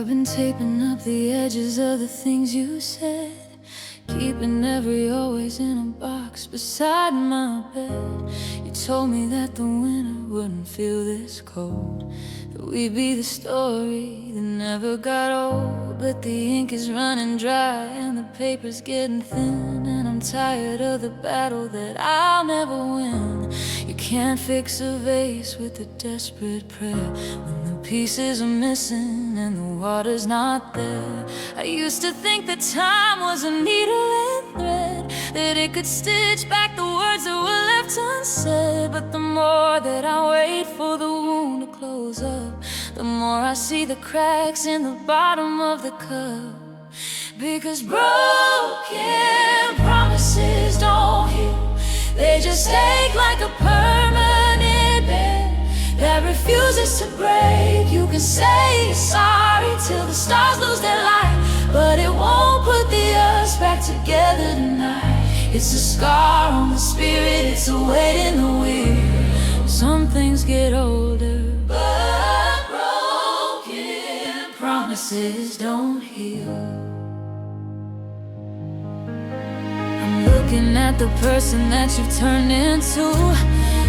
I've been taping up the edges of the things you said, keeping every always in a box beside my bed. You told me that the winter wouldn't feel this cold, that we'd be the story that never got old. But the ink is running dry and the paper's getting thin, and I'm tired of the battle that I'll never win. You can't fix a vase with a desperate prayer when the pieces are missing and the water's not there. I used to think that time was a needle and thread, that it could stitch back the words that were left unsaid. But the more that I wait for the wound to close up, the more I see the cracks in the bottom of the cup. Because broken promises don't heal, they just ache like a permanent bed that refuses to break. You can say you're sorry till the stars lose their light, but it won't put the us back together tonight. It's a scar on the spirit, it's a weight in the wheel. Some things get older, but broken promises don't heal. I'm looking at the person that you've turned into,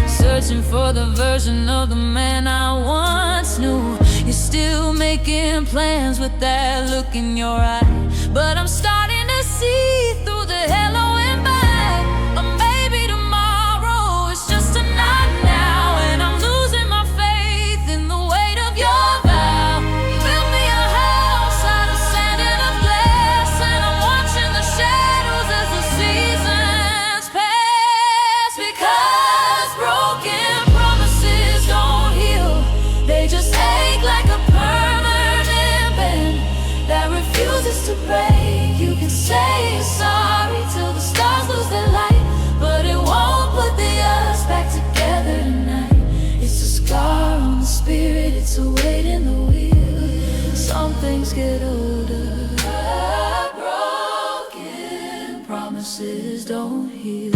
searching for the version of the man I once knew. You're still making plans with that look in your eye, but I'm starting to see through the hello and back. Or maybe tomorrow is just a not now, and I'm losing my faith in the weight of your vow. You built me a house out of sand and of glass, and I'm watching the shadows as the seasons pass. Because broken promises don't heal, they just ache like a permanent bend that refuses to break. You can say you're sorry till the stars lose their light, but it won't put the us back together tonight. It's a scar on the spirit, it's a weight in the wheel. Some things get older, but broken promises don't heal.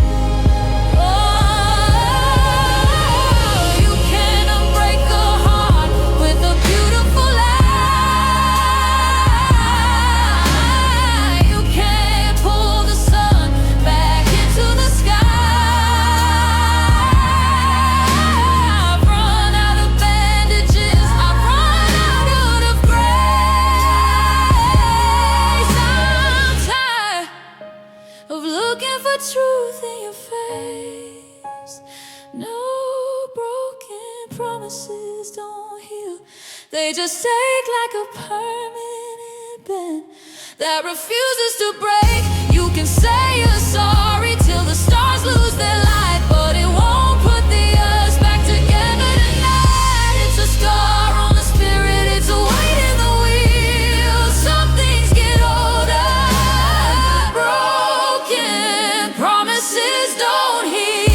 Truth in your face. No, broken promises don't heal, they just ache like a permanent bend that refuses to break. You can say you're sorry till the stars lose their light, but it won't put the us back together tonight. It's a scar on the spirit, it's a weight in the wheel. Some things get older, broken promises don't heal,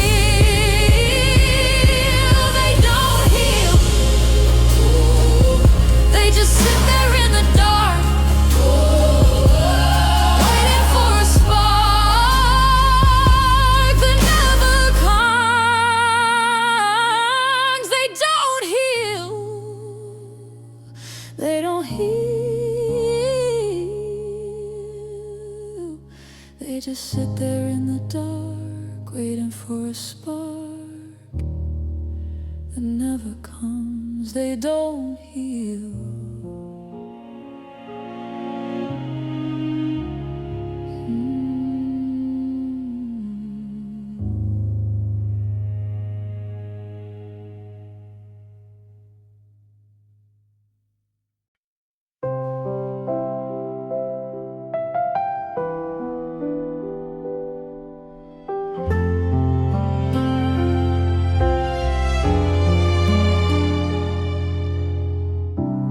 they don't heal. They just sit there in the dark, waiting for a spark that never comes. They don't heal, they don't heal. They just sit there in the dark, waiting for a spark that never comes. They don't heal.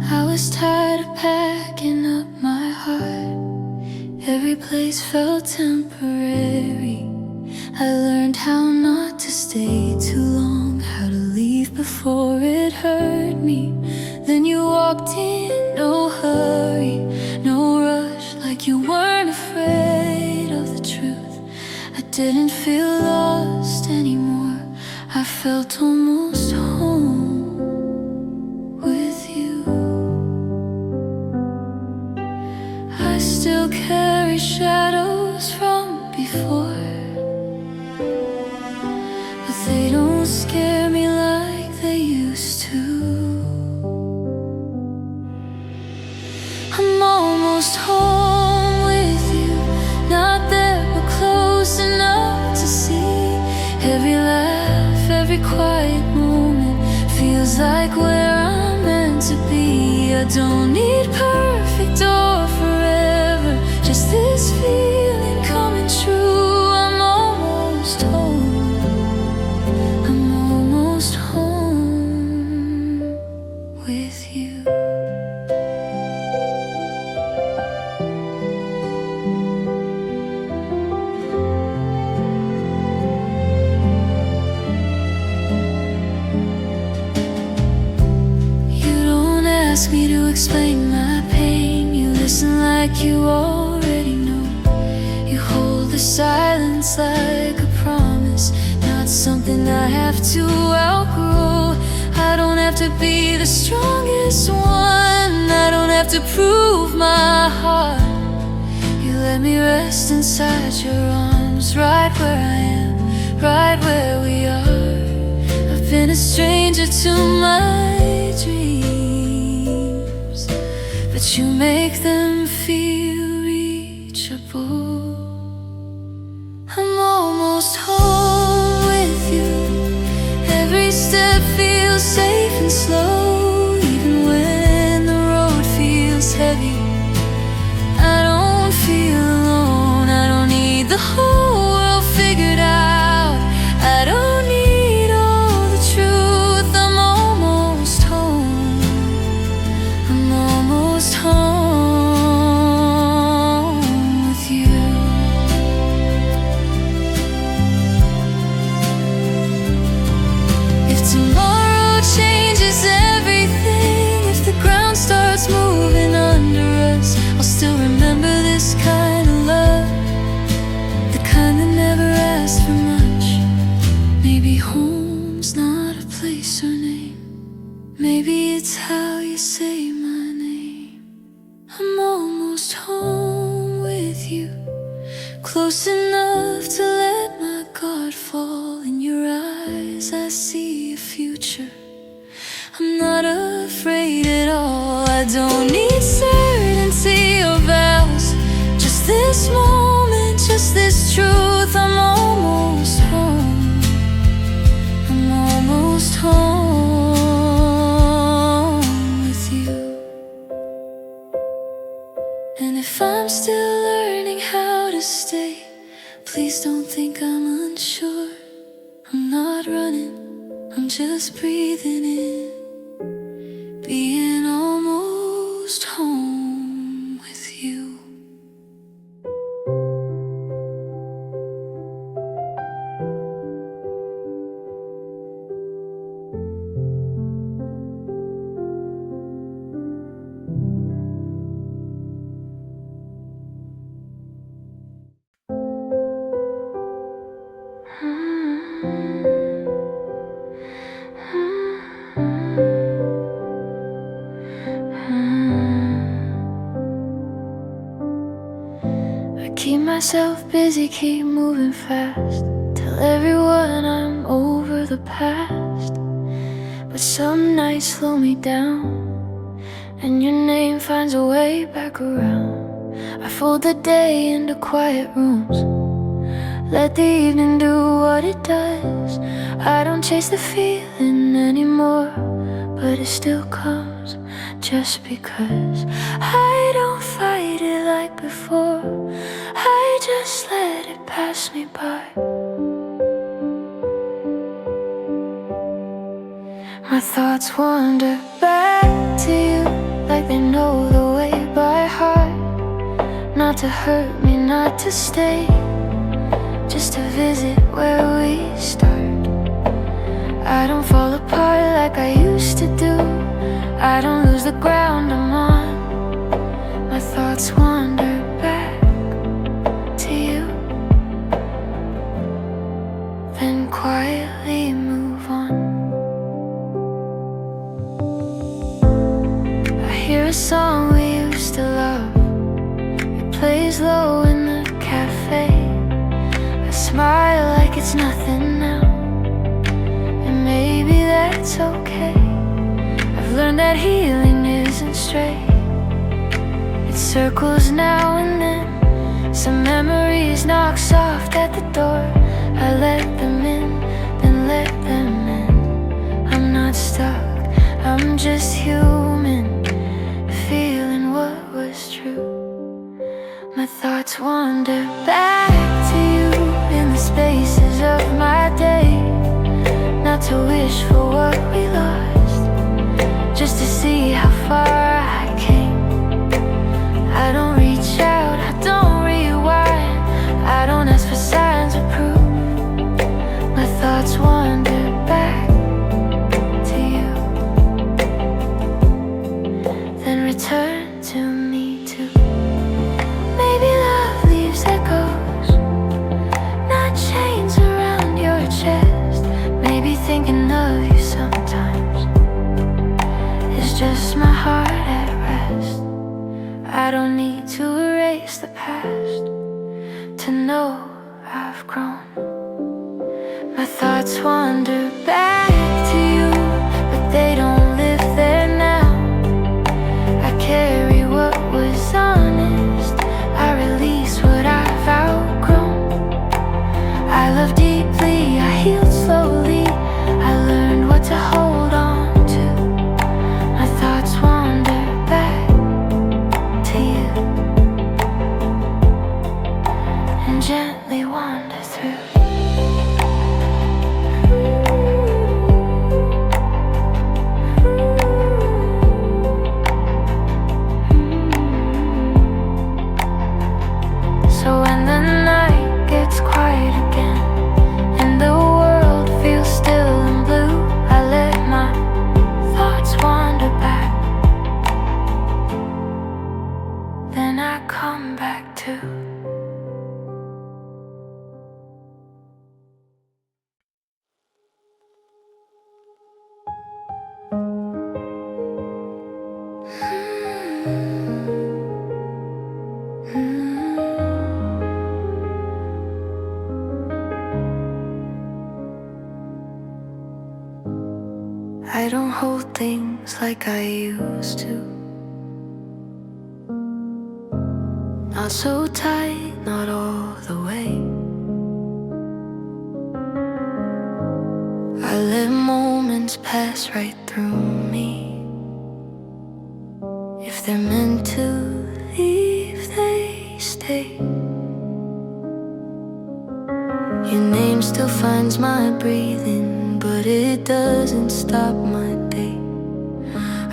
I was tired of packing up my heart. Every place felt temporary. I learned how not to stay too long, how to leave before it hurt me. Then you walked in, no hurry, no rush, like you weren't afraid of the truth. I didn't feel lost anymore, I felt almost home with you. I still carry shadows from before, but they don't scare me like they used to. I'm almost home with you, not there but close enough to see. Every laugh, every quiet moment feels like where I'm meant to be. I don't need perfect or forever, just this feeling coming true. I'm almost home, I'm almost home with you. Ask me to explain my pain, you listen like you already know. You hold the silence like a promise, not something I have to outgrow. I don't have to be the strongest one, I don't have to prove my heart. You let me rest inside your arms, right where I am, right where we are. I've been a stranger to my dreams, but you make them feel reachable. I'm almost home with you. Every step feels safe and slow, even when the road feels heavy. I don't feel alone, I don't need the whole world figured out. I don't need all the truth. I'm almost home, I'm almost home with you. If tomorrow changes everything, if the ground starts moving under us, I'll still remember this kind of love, the kind that never asks for much. Maybe home's not a place or name, maybe it's how you say my name. I'm almost home with you, close enough to let my guard fall. In your eyes I see a future, I'm not afraid at all. I don't need certainty or vows, just this moment, just this truth. I'm almost home, I'm almost home with you. And if I'm still learning how to stay, please don't think I'm unsure. I'm not running, I'm just breathing in, being almost home with you. I keep myself busy, keep moving fast, tell everyone I'm over the past. But some nights slow me down, and your name finds a way back around. I fold the day into quiet rooms, let the evening do what it does. I don't chase the feeling anymore, but it still comes just because. I don't fight it like before, I just let it pass me by. My thoughts wander back to you, like they know the way by heart. Not to hurt me, not to stay, just to visit where we start. I don't fall apart like I used to do, I don't lose the ground I'm on. My thoughts wander back to you, then quietly move on. I hear a song we used to love, there's nothing now, and maybe that's okay. I've learned that healing isn't straight. It circles now and then. Some memories knock soft at the door. I let them in, then let them in. I'm not stuck, I'm just human, feeling what was true. My thoughts wander back to you in the spaces of my day. Not to wish for what we lost, just to see how far I came. I don't reach out, I don't rewind, I don't ask for signs of proof. My thoughts wander back to you, then return to me too. Maybe love leaves echoes, not chains around your chest. Maybe thinking of you sometimes is just my heart at rest. I don't need to erase the past to know I've grown. My thoughts wander back to you, but they don't live there now. I carry what was honest, I release what I've outgrown. I love deeply, I healed slowly, I learned what to hold on to. My thoughts wander back to you, and gently wander through. So when the night gets quiet again and the world feels still and blue, I let my thoughts wander back, then I come back to. I don't hold things like I used to. Not so tight, not all the way. I let moments pass right through me. If they're meant to leave, they stay. Your name still finds my breathing, but it doesn't stop my day.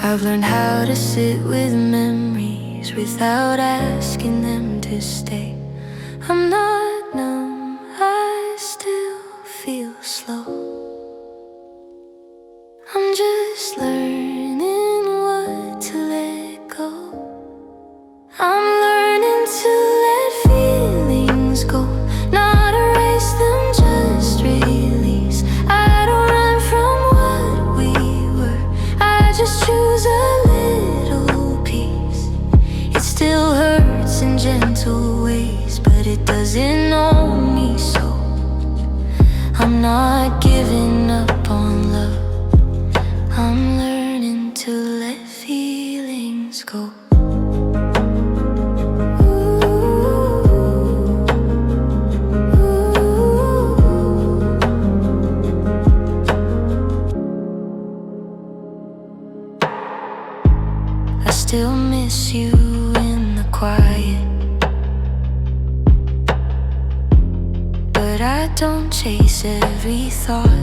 I've learned how to sit with memories without asking them to stay. I'm not numb, I still feel slow. I'm just learning what to let go. I'm learning to let feelings go, not erase them, just release. I don't run from what we were, I just choose a little piece. It still hurts in gentle ways, but it doesn't own me, so I'm not giving up on love. I'm learning to let feelings go. I still miss you in the quiet, but I don't chase every thought.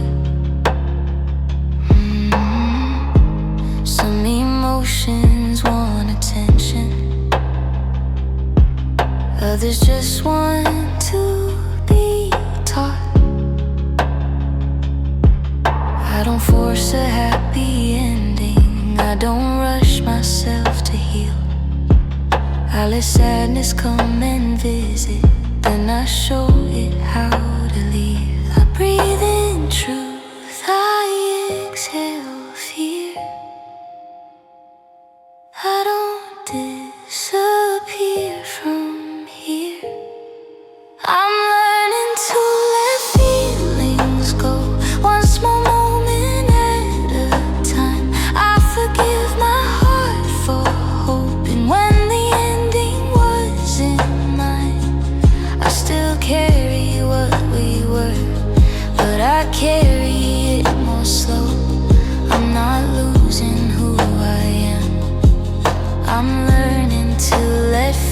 Some emotions want attention, others just want to be taught. I don't force a happy ending, I don't rush myself to heal. I let sadness come and visit, then I show it how to leave. I breathe in truth, I exhale fear. I don't disappear from here. I'm learning to let feelings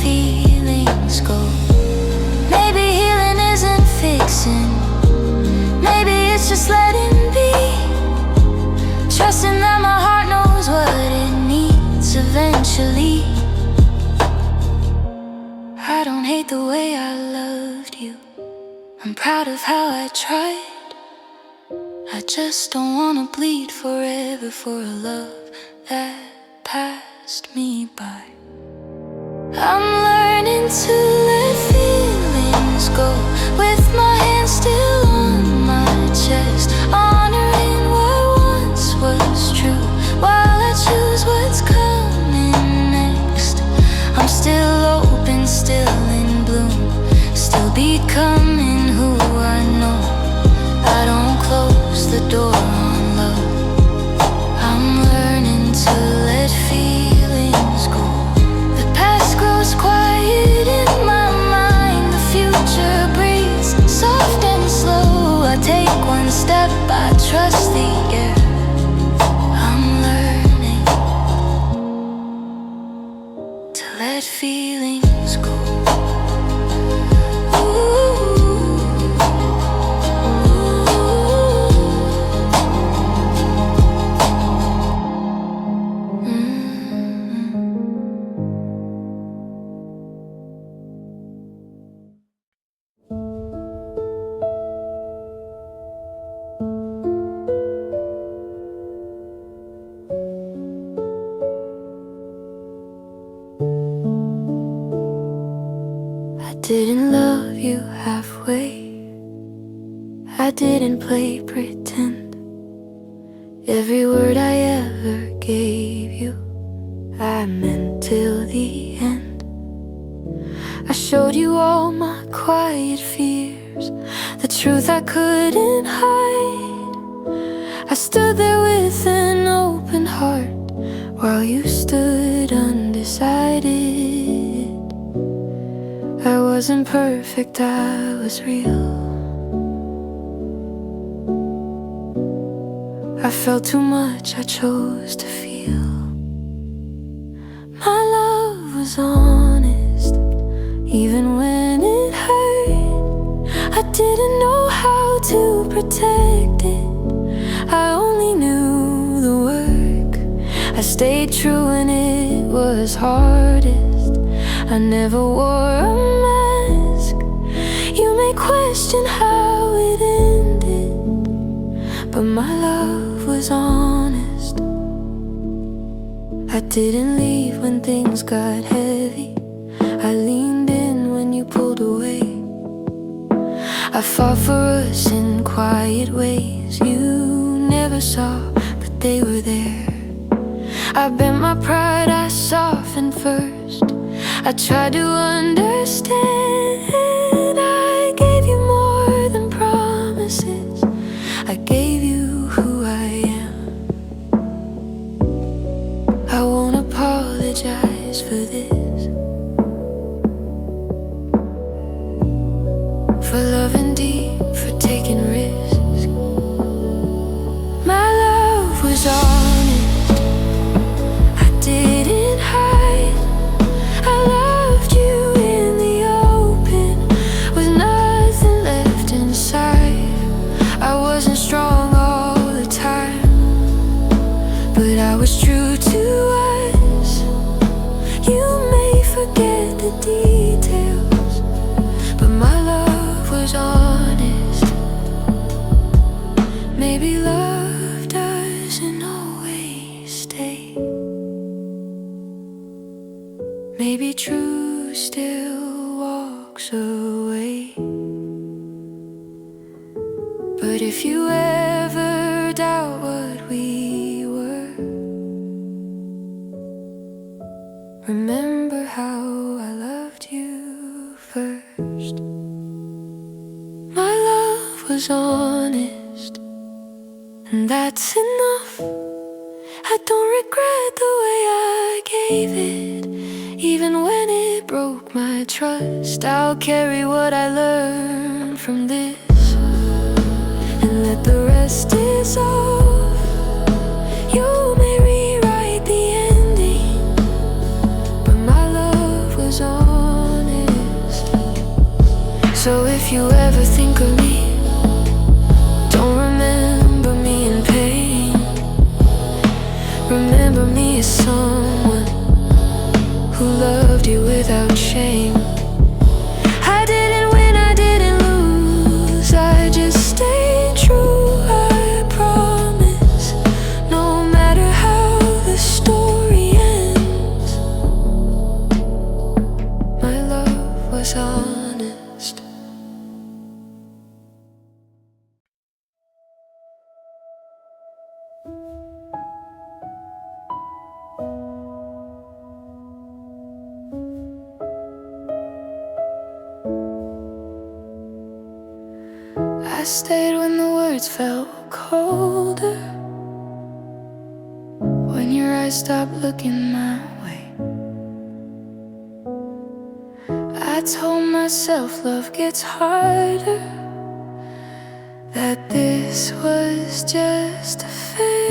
feelings go. Maybe healing isn't fixing, maybe it's just letting be. Trusting that my heart knows what it needs eventually. I don't hate the way I loved you, I'm proud of how I tried. I just don't wanna bleed forever for a love that passed me by. I'm learning to let feelings go, with my hands still on my chest, honoring what once was true, while I choose what's coming next. I'm still open, still in bloom, still becoming who I know. I don't close the door on love, I'm learning to let feelings go. The past grows quiet in my mind, the future breathes soft and slow. I take one step, I trust the air. I'm learning to let feelings go. I didn't love you halfway, I didn't play pretend. Every word I ever gave you, I meant till the end. I showed you all my quiet fears, the truth I couldn't hide. I stood there with an open heart, while you stood undecided. I wasn't perfect, I was real. I felt too much, I chose to feel. My love was honest, even when it hurt. I didn't know how to protect it, I only knew the work. I stayed true when it was hardest, I never wore a mask. You may question how it ended, but my love was honest. I didn't leave when things got heavy, I leaned in when you pulled away. I fought for us in quiet ways you never saw, but they were there. I bent my pride, I softened first, I tried to understand. I gave you more than promises, I gave you who I am. I won't apologize for this, for loving deep, for taking risks. My love was honest, I didn't hide. I loved you in the open, with nothing left inside. I wasn't strong all the time, but I was true to us. You may forget the details, but my love was honest. Maybe love doesn't always stay, maybe truth still walks away. But if you ever doubt what we were, remember how I loved you first. My love was honest, and that's enough. I don't regret the way I gave it, even when it broke my trust. I'll carry what I learned from this, and let the rest dissolve. You may rewrite the ending, but my love was on. So if you ever think of me, don't remember me in pain. Remember me as someone who loved you without shame. I didn't win, I didn't lose, I just stayed true. I promise, no matter how the story ends, my love was honest. I stayed when the words felt colder, when your eyes stopped looking my way. I told myself love gets harder, that this was just a phase.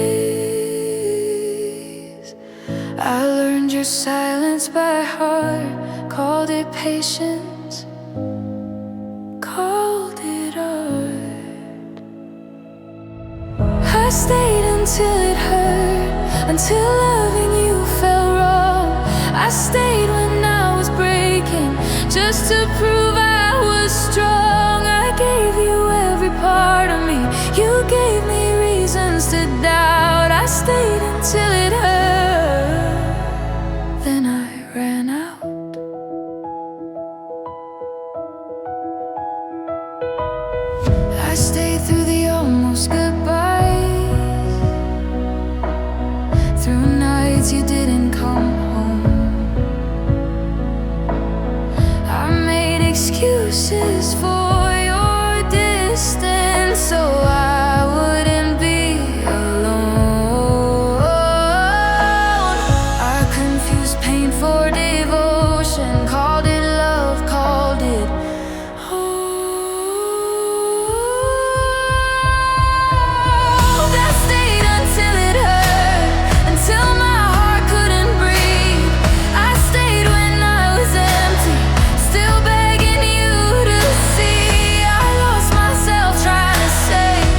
I learned your silence by heart, called it patience, called it art. I stayed until it hurt, until loving you felt wrong. I stayed when I was breaking, just to prove I was strong. I gave you every part of me, you gave me reasons to doubt. I stayed until it hurt, then I ran out. I stayed through the almost goodbyes, through nights you didn't come home. I made excuses for your distance, so I wouldn't be alone. I confused pain for devotion, called it love, called it hope. I stayed until it hurt, until my heart couldn't breathe. I stayed when I was empty, still begging you to see. I lost myself trying to save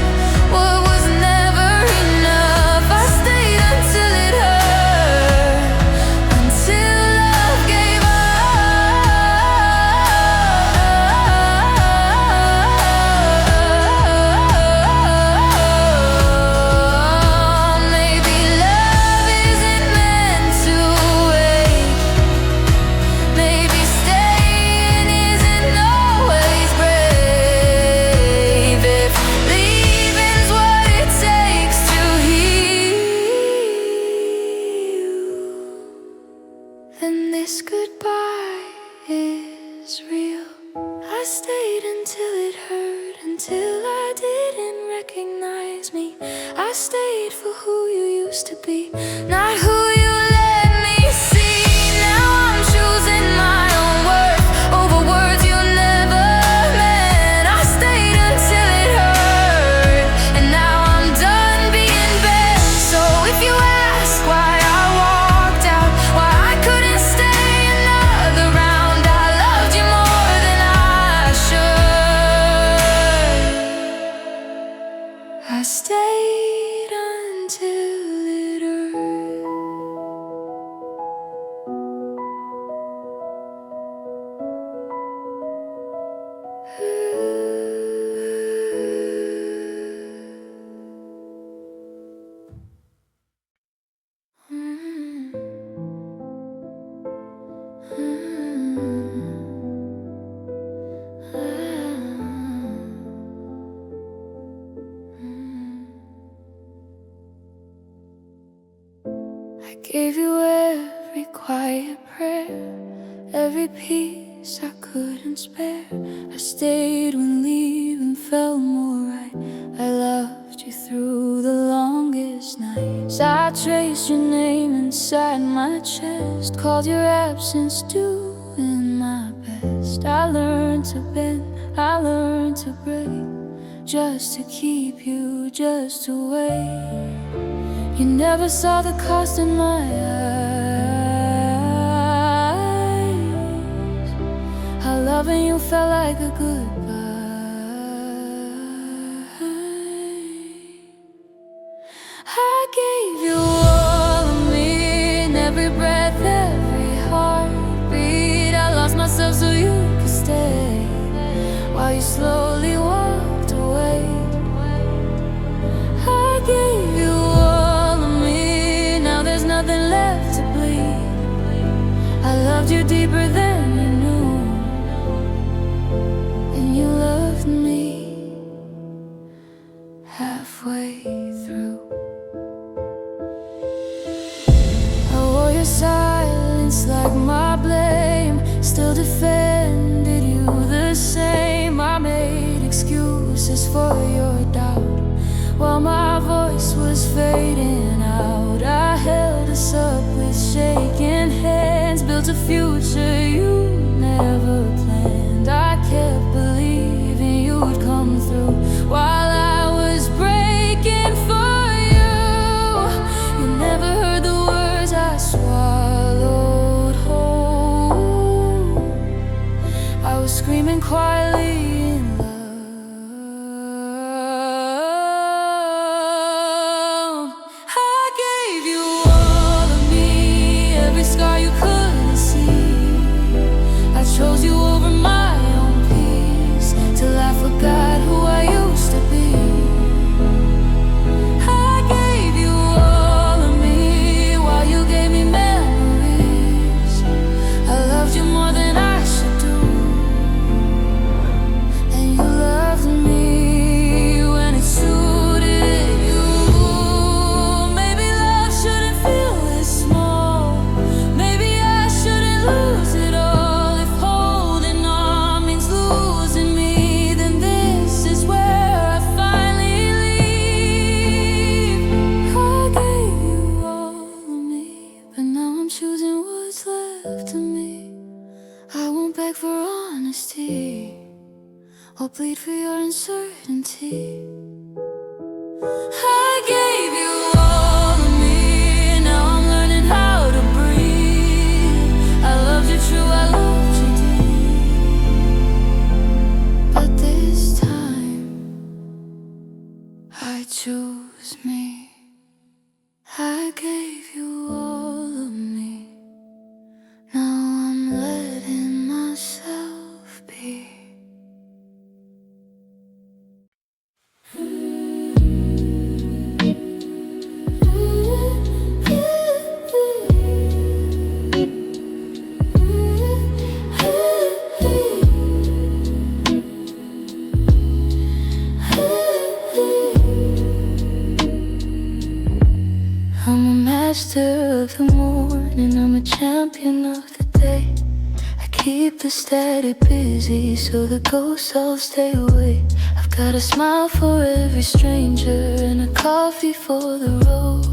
what was never enough. I stayed until it hurt, until love gave up. Maybe love isn't meant to wait. Maybe staying isn't always brave. If leaving's what it takes to heal, then this goodbye is real. I stayed until it hurt, until I didn't recognize me. I stayed for who you used to be, not who you let me see. Now I'm choosing my own worth over words you never meant. I stayed until it hurt, and now I'm done being bent. So if you ask why I walked out, why I couldn't stay another round, I loved you more than I should. I stayed until it hurt. I gave you every quiet prayer, every piece I couldn't spare. I stayed when leaving felt more right. I loved you through the longest nights. I traced your name inside my chest, called your absence doing my best. I learned to bend, I learned to break, just to keep you, just to wait. You never saw the cost in my eyes. How love up and you felt like a goodbye. I gave you all of me, in every breath, every heartbeat. I lost myself so you could stay, while you slowly walked away. I gave you all of me, now there's nothing left to bleed. I loved you deeper than you knew, and you loved me halfway through. I wore your silence like my blame, still defended you the same. I made excuses for your doubt, while my voice was fading out. I held us up with shaking hands, built a future you never planned. I kept believing you'd come through, while I was breaking for you. You never heard the words I swallowed whole. I was screaming quietly in love. Chose you over my own peace, till I forgot who I used to be. I gave you all of me, while you gave me memories. I loved you more than I should do, and you loved me when it suited you. Maybe love shouldn't feel this small, maybe I shouldn't lose it all. Beg for honesty, or plead for your uncertainty. I gave you all of me, now I'm learning how to breathe. I loved you true, I loved you deep, but this time I choose me. I gave you all of me, now I'm letting myself be. I'm a master of the morning, I'm a champion of the day. I keep the static busy so the ghosts all stay away. I've got a smile for every stranger and a coffee for the road,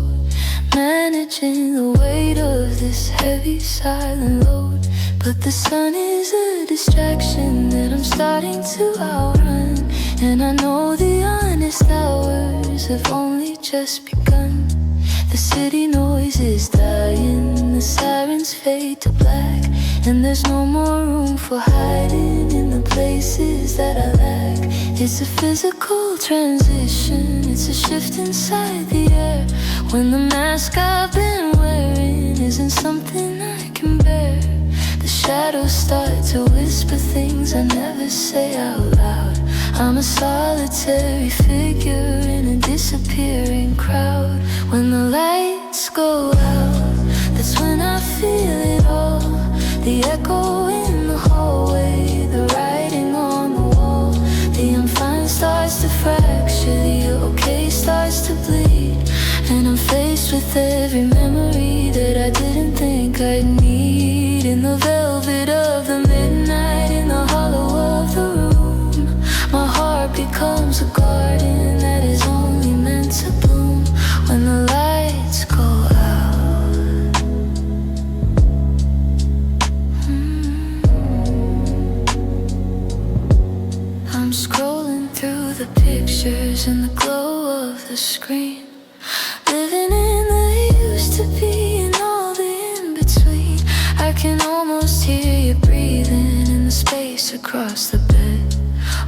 managing the weight of this heavy silent load. But the sun is a distraction that I'm starting to outrun, and I know the honest hours have only just begun. The city noise is dying, the sirens fade to black, and there's no more room for hiding in the places that I lack. It's a physical transition, it's a shift inside the air, when the mask I've been wearing isn't something I can bear. The shadows start to whisper things I never say out loud. I'm a solitary figure in a disappearing crowd. When the lights go out, that's when I feel it all. The echo in the hallway, the writing on the wall. The I'm fine starts to fracture, the okay starts to bleed, and I'm faced with every memory that I didn't think I'd need. In the velvet of the midnight, in the hollow of the room, my heart becomes a garden that is only meant to bloom when the lights go out. I'm scrolling through the pictures in the glow of the screen, living in the used to be and all the in-between. I can almost hear you breathing in the space across across the bed?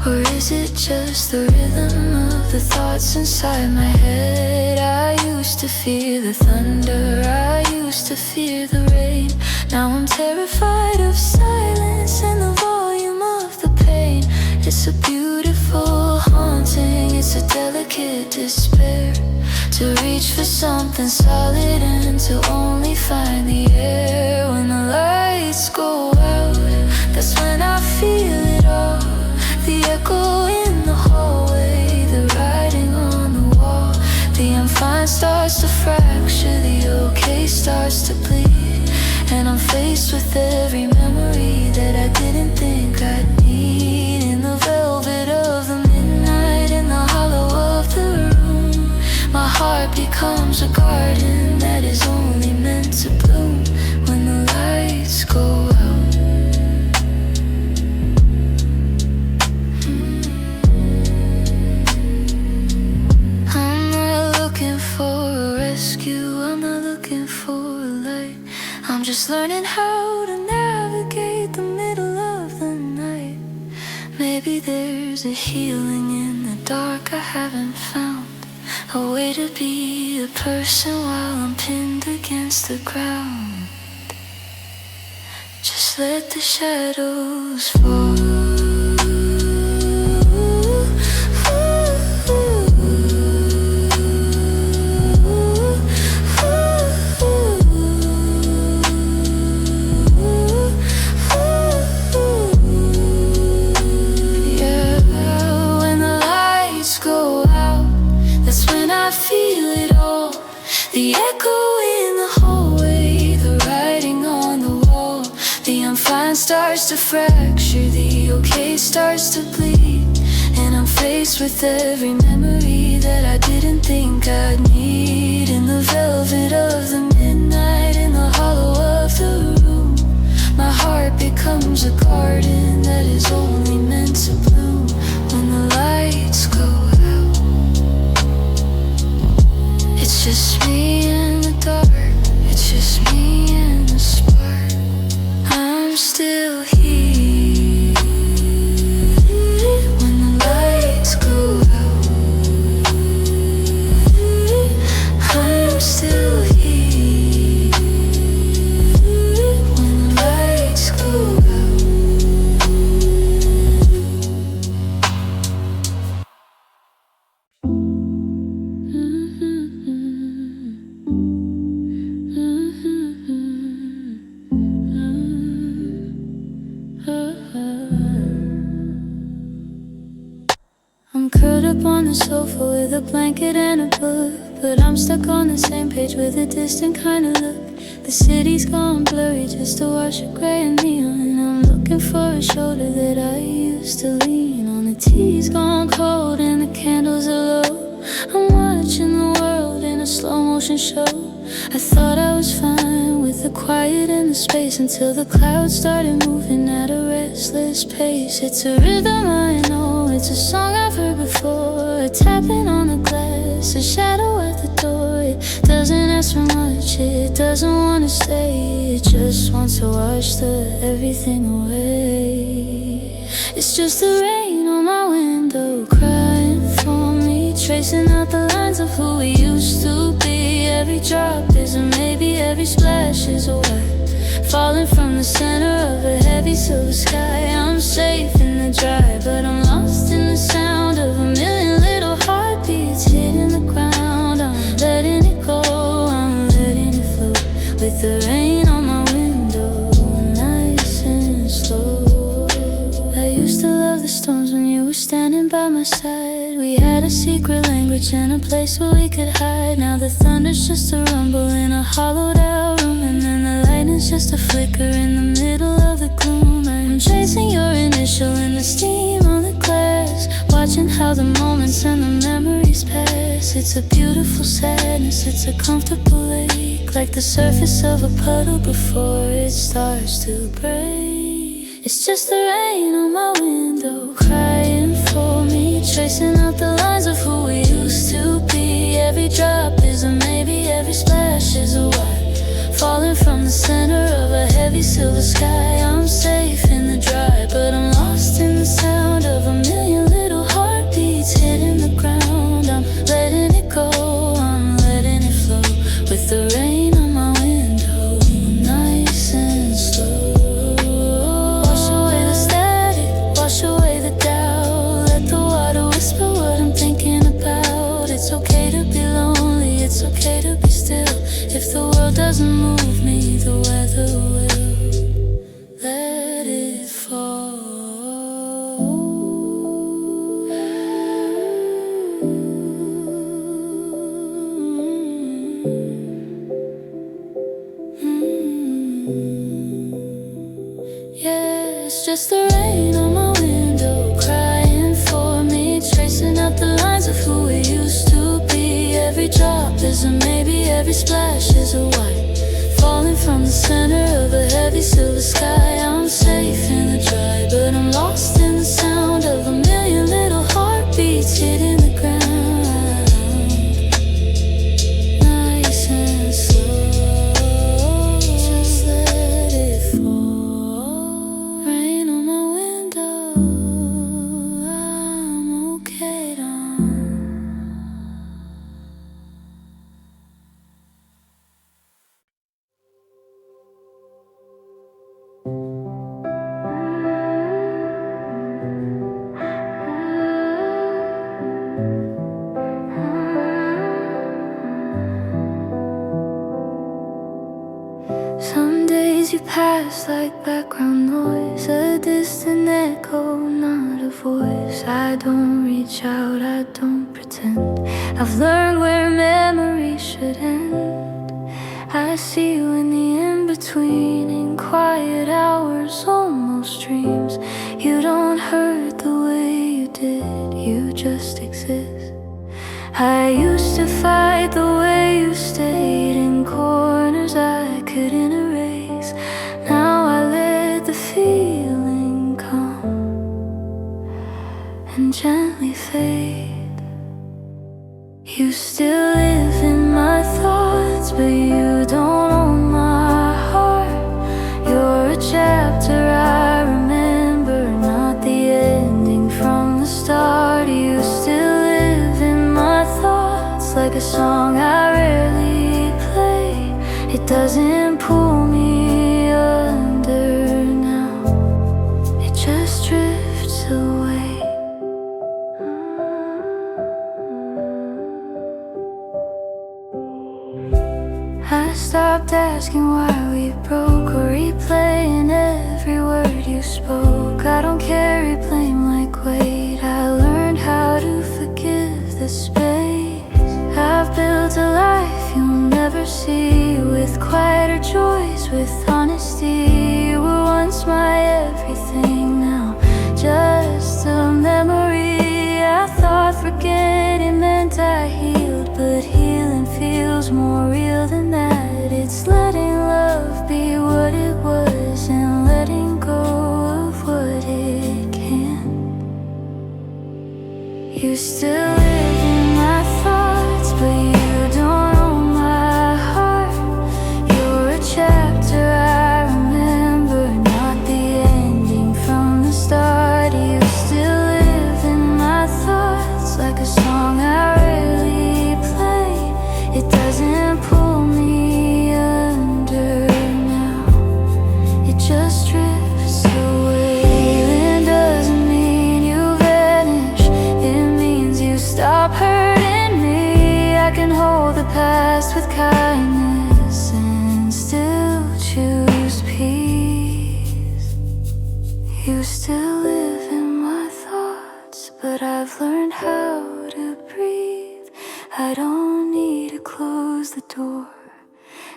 Or is it just the rhythm of the thoughts inside my head? I used to fear the thunder, I used to fear the rain. Now I'm terrified of silence and the volume of the pain. It's a beautiful haunting, it's a delicate despair. To reach for something solid and to only find the air. When the lights go out, that's when I feel it all. The echo in the hallway, the writing on the wall. The I'm fine starts to fracture, the okay starts to bleed. And I'm faced with every memory that I didn't think I'd need. In the velvet of the midnight, in the hollow of the room, my heart becomes a garden that is only meant to bloom when the lights go out. I'm not looking for a rescue, I'm not looking for a light. I'm just learning how to navigate the middle of the night. Maybe there's a healing in the dark I haven't found, a way to be a person while I'm pinned against the ground. Just let the shadows fall. I feel it all. The echo in the hallway, the writing on the wall. The I'm fine starts to fracture, the okay starts to bleed. And I'm faced with every memory that I didn't think I'd need. In the velvet of the midnight, in the hollow of the room, my heart becomes a garden that is only meant to bloom when the lights go out. It's just me in the dark, it's just me and the spark. I'm still here when the lights go out. I'm still here when the lights go out. I'm curled up on the sofa with a blanket and a book, but I'm stuck on the same page with a distant kind of look. The city's gone blurry just to wash of gray and neon, and I'm looking for a shoulder that I used to lean on. The tea's gone cold and the candles are low. I'm watching the world in a slow motion show. I thought I was fine with the quiet and the space until the clouds started moving at a restless pace. It's a rhythm I know, it's a song I've heard before, a tapping on the glass, a shadow at the door. It doesn't ask for much, it doesn't want to stay, it just wants to wash the everything away. It's just the rain on my window crying for me, tracing out the lines of who we used to be. Every drop is a maybe, every splash is a wet, falling from the center of a heavy silver sky. I'm safe in the dry, but I'm lost in the sound of a million little heartbeats hitting the ground. I'm letting it go, I'm letting it flow, with the rain on my window, nice and slow. I used to love the storms when you were standing by my side. We had a secret language and a place where we could hide. Now the thunder's just a rumble in a hollowed out room, and then the lightning's just a flicker in the middle of the gloom. I'm tracing your initial in the steam on the glass, watching how the moments and the memories pass. It's a beautiful sadness, it's a comfortable ache, like the surface of a puddle before it starts to break. It's just the rain on my window crying for me, tracing out the lines of who we used to be. Every drop is a maybe, every splash is a why, falling from the center of a heavy silver sky. I'm safe in the dry, but I'm lost in doesn't move me, the weather will let it fall. Yeah, it's just the rain on my window, crying for me, tracing out the lines of who we used to be. Every drop is a maybe, every splash is a white, falling from the center of a heavy silver sky. I'm safe in the dry, but I'm lost in the sound of a million little heartbeats hitting the ground. Nice and slow, just let it fall. Rain on my window, I'm okay now. Some days you pass like background noise, a distant echo, not a voice. I don't reach out, I don't pretend. I've learned where memory should end. I see you in the in-between, in quiet hours, almost dreams. You don't hurt the way you did, you just exist. I used to fight the way you stayed in corners I couldn't erase. Now I let the feeling come and gently fade. You still live in my thoughts, but you don't own my heart. You're a chapter I remember, not the ending from the start. You still live in my thoughts, like a song I rarely play. It doesn't pull me under now, it just drifts away. I stopped asking why we broke, or replaying every word you spoke. I don't carry blame like weight, I learned how to forgive the space. I've built a life you'll never see, with quieter joys, with honesty. You were once my everything, now just a memory. I thought forgetting meant I healed, but healing feels more real than that. It's letting love be what it was, and letting go of what it can. You still live in my thoughts, but you don't own my heart. You're a chapter I remember, not the ending from the start. You still live in my thoughts, like a song I rarely play. It doesn't pull me under now, it just drifts away. Leaving doesn't mean you vanish, it means you stop hurting me. I can hold the past with kindness and still choose peace. You still live in my thoughts, but I've learned how to breathe. I don't need to close the door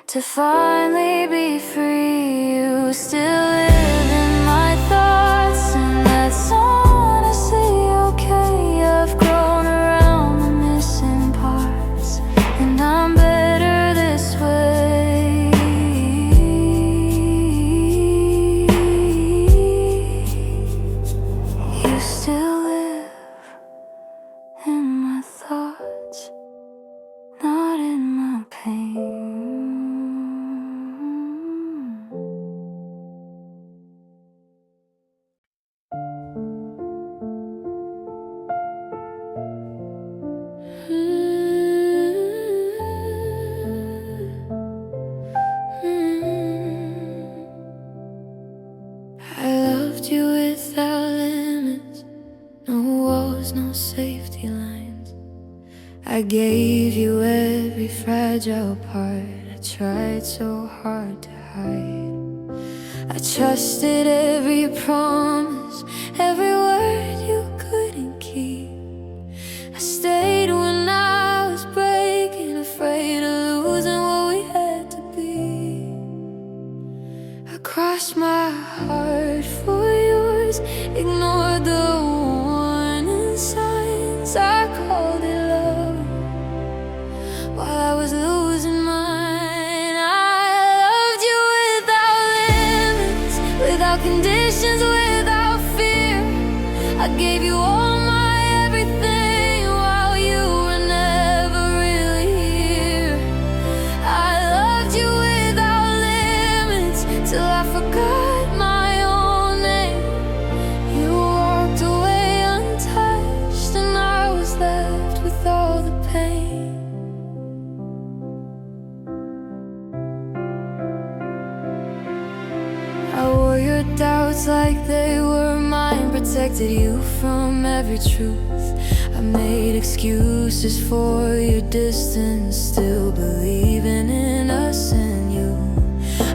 to finally be free. You still live in my thoughts, and that's honestly okay. I've grown around the missing parts, and I'm better this way. You still live in my thoughts, not in my pain. I loved you without limits, no walls, no safety lines. I gave you every fragile part, tried so hard to hide. I trusted every promise, every word you couldn't keep. I stayed when I was breaking, afraid of losing what we had to be. I crossed my heart for yours, ignored the warning signs. I called it love while I was losing mine. I loved you without limits, without conditions, without fear. I gave you all my everything while you were never really here. I loved you without limits till I forgot my own name. You walked away untouched and I was left with all the pain. I wore your doubts like they were mine, protected you from every truth. I made excuses for your distance, still believing in us and you.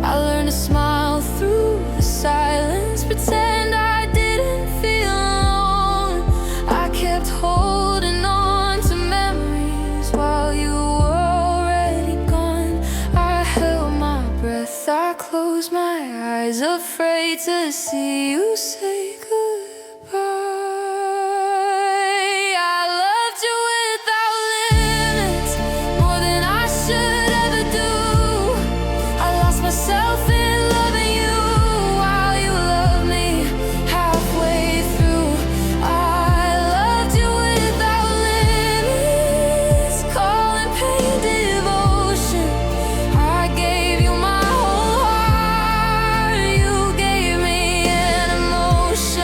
I learned to smile through the silence, pretend I didn't feel alone. I kept holding on to memories while you were already gone. I held my breath, I closed my eyes, afraid to see you say goodbye. I loved you without limits, more than I should ever do. I lost myself in loving you while you loved me halfway through. I loved you without limits, calling pain devotion. I gave you my whole heart, you gave me an emotion.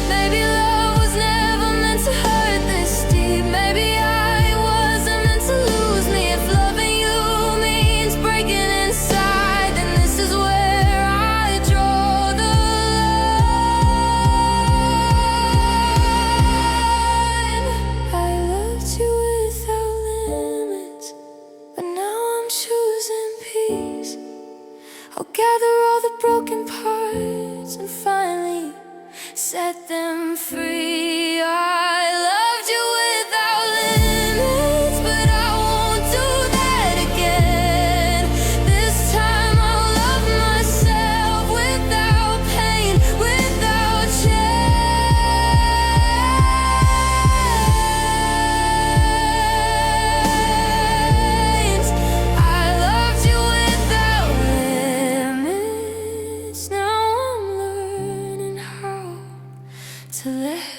Maybe love was never meant to hurt this deep. Maybe I wasn't meant to lose me. If loving you means breaking inside, then this is where I draw the line. I loved you without limits, but now I'm choosing peace. I'll gather all the broken parts and finally set them free. I loved you without limits, but I won't do that again. This time I'll love myself without pain, without chains. I loved you without limits. Now I'm learning how to let